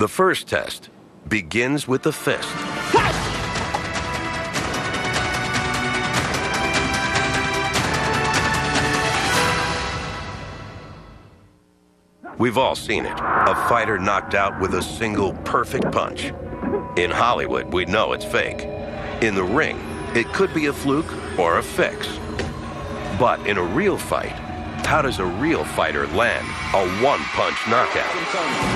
The first test begins with the fist. We've all seen it, a fighter knocked out with a single perfect punch. In Hollywood, we know it's fake. In the ring, it could be a fluke or a fix. But in a real fight, how does a real fighter land a one-punch knockout?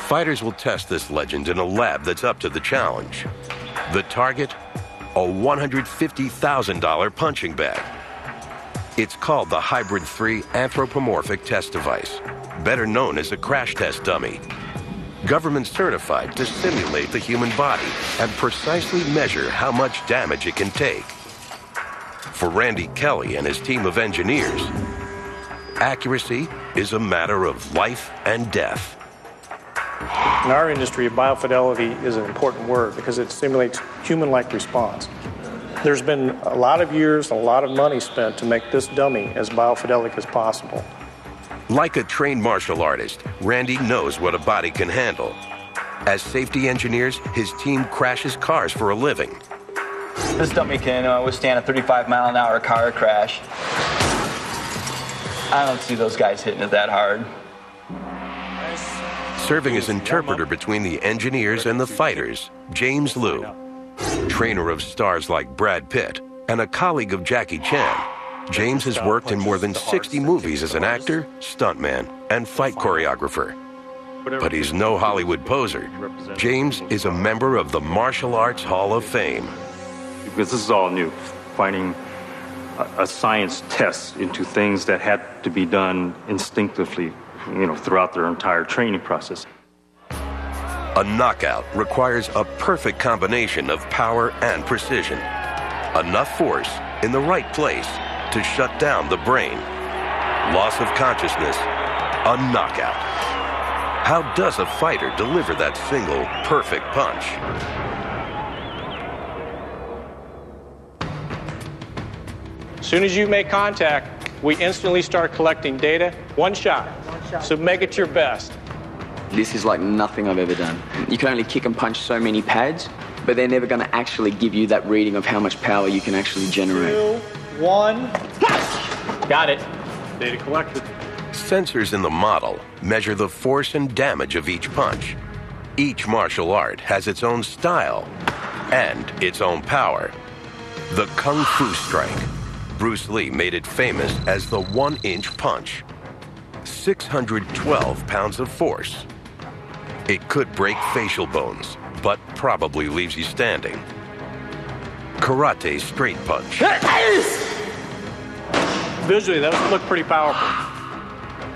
Fighters will test this legend in a lab that's up to the challenge. The target? A $150,000 punching bag. It's called the Hybrid 3 Anthropomorphic Test Device, better known as a crash test dummy. Government certified to simulate the human body and precisely measure how much damage it can take. For Randy Kelly and his team of engineers, accuracy is a matter of life and death. In our industry, biofidelity is an important word because it simulates human-like response. There's been a lot of years, a lot of money spent to make this dummy as biofidelic as possible. Like a trained martial artist, Randy knows what a body can handle. As safety engineers, his team crashes cars for a living. This dummy can withstand a 35-mile-an-hour car crash. I don't see those guys hitting it that hard. Serving as interpreter between the engineers and the fighters, James Liu, trainer of stars like Brad Pitt and a colleague of Jackie Chan. James has worked in more than 60 movies as an actor, stuntman, and fight choreographer. But he's no Hollywood poser. James is a member of the Martial Arts Hall of Fame. Because this is all new, finding a science test into things that had to be done instinctively, throughout their entire training process. A knockout requires a perfect combination of power and precision. Enough force in the right place to shut down the brain. Loss of consciousness, a knockout. How does a fighter deliver that single perfect punch? As soon as you make contact, we instantly start collecting data. One shot. So make it your best. This is like nothing I've ever done. You can only kick and punch so many pads, but they're never going to actually give you that reading of how much power you can actually generate. 2, 1, got it. Data collected. Sensors in the model measure the force and damage of each punch. Each martial art has its own style and its own power. The Kung Fu strike. Bruce Lee made it famous as the 1-inch punch. 612 pounds of force. It could break facial bones, but probably leaves you standing. Karate straight punch. Visually, that would look pretty powerful.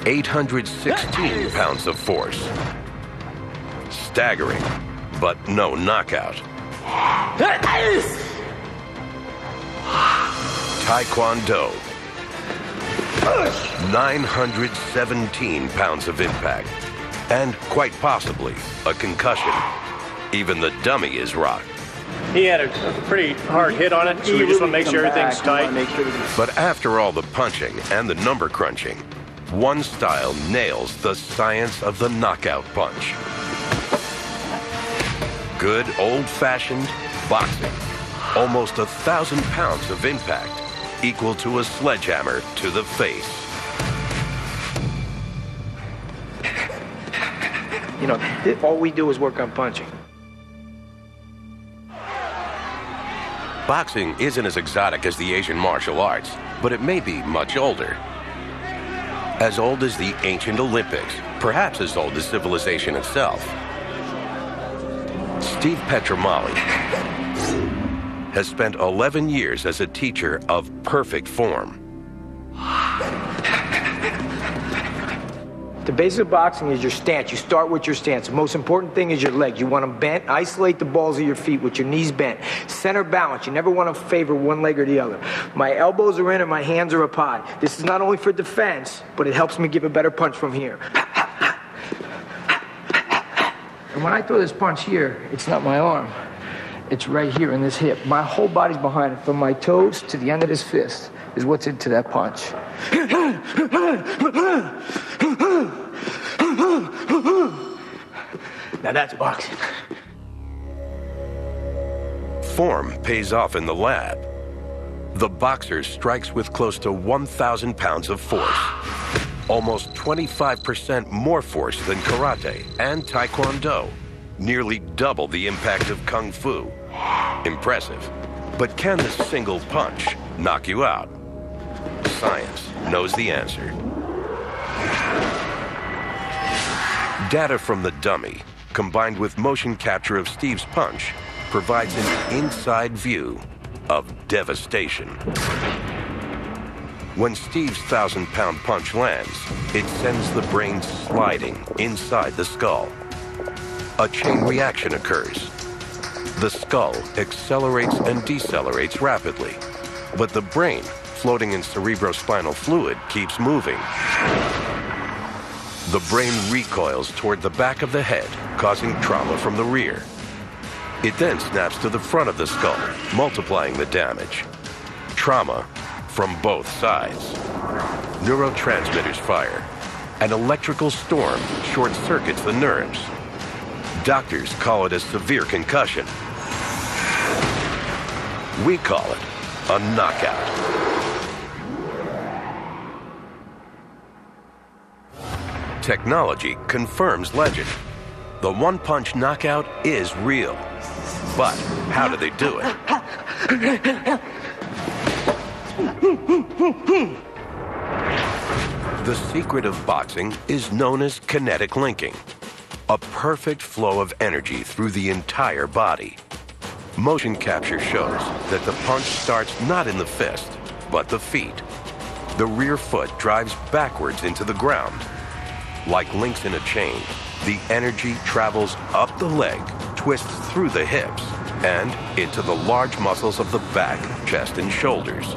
816 pounds of force. Staggering, but no knockout. Taekwondo. 917 pounds of impact. And quite possibly a concussion. Even the dummy is rocked. He had a pretty hard hit on it, so we just want to make sure everything's tight. But after all the punching and the number crunching, one style nails the science of the knockout punch. Good old-fashioned boxing. Almost 1,000 pounds of impact, equal to a sledgehammer to the face. All we do is work on punching. Boxing isn't as exotic as the Asian martial arts, but it may be much older. As old as the ancient Olympics, perhaps as old as civilization itself. Steve Petromali has spent 11 years as a teacher of perfect form. The basic of boxing is your stance. You start with your stance. The most important thing is your legs. You want them bent. Isolate the balls of your feet with your knees bent. Center balance. You never want to favor one leg or the other. My elbows are in and my hands are up high. This is not only for defense, but it helps me give a better punch from here. And when I throw this punch here, it's not my arm. It's right here in this hip. My whole body's behind it. From my toes to the end of this fist is what's into that punch. Now that's boxing. Form pays off in the lab. The boxer strikes with close to 1,000 pounds of force. Almost 25% more force than karate and taekwondo. Nearly double the impact of kung fu. Impressive. But can this single punch knock you out? Science knows the answer. Data from the dummy, combined with motion capture of Steve's punch, provides an inside view of devastation. When Steve's 1,000-pound punch lands, it sends the brain sliding inside the skull. A chain reaction occurs. The skull accelerates and decelerates rapidly, but the brain, floating in cerebrospinal fluid, keeps moving. The brain recoils toward the back of the head, causing trauma from the rear. It then snaps to the front of the skull, multiplying the damage. Trauma from both sides. Neurotransmitters fire. An electrical storm short-circuits the nerves. Doctors call it a severe concussion. We call it a knockout. Technology confirms legend. The one-punch knockout is real. But how do they do it? The secret of boxing is known as kinetic linking, a perfect flow of energy through the entire body. Motion capture shows that the punch starts not in the fist, but the feet. The rear foot drives backwards into the ground. Like links in a chain, the energy travels up the leg, twists through the hips, and into the large muscles of the back, chest, and shoulders.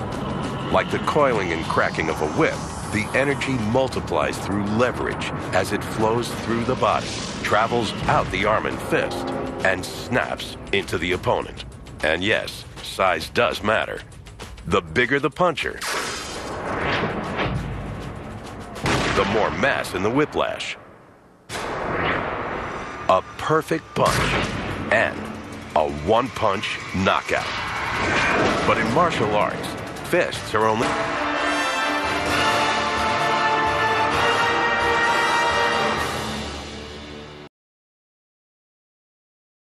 Like the coiling and cracking of a whip, the energy multiplies through leverage as it flows through the body, travels out the arm and fist, and snaps into the opponent. And yes, size does matter. The bigger the puncher, the more mass in the whiplash. A perfect punch and a one-punch knockout. But in martial arts, fists are only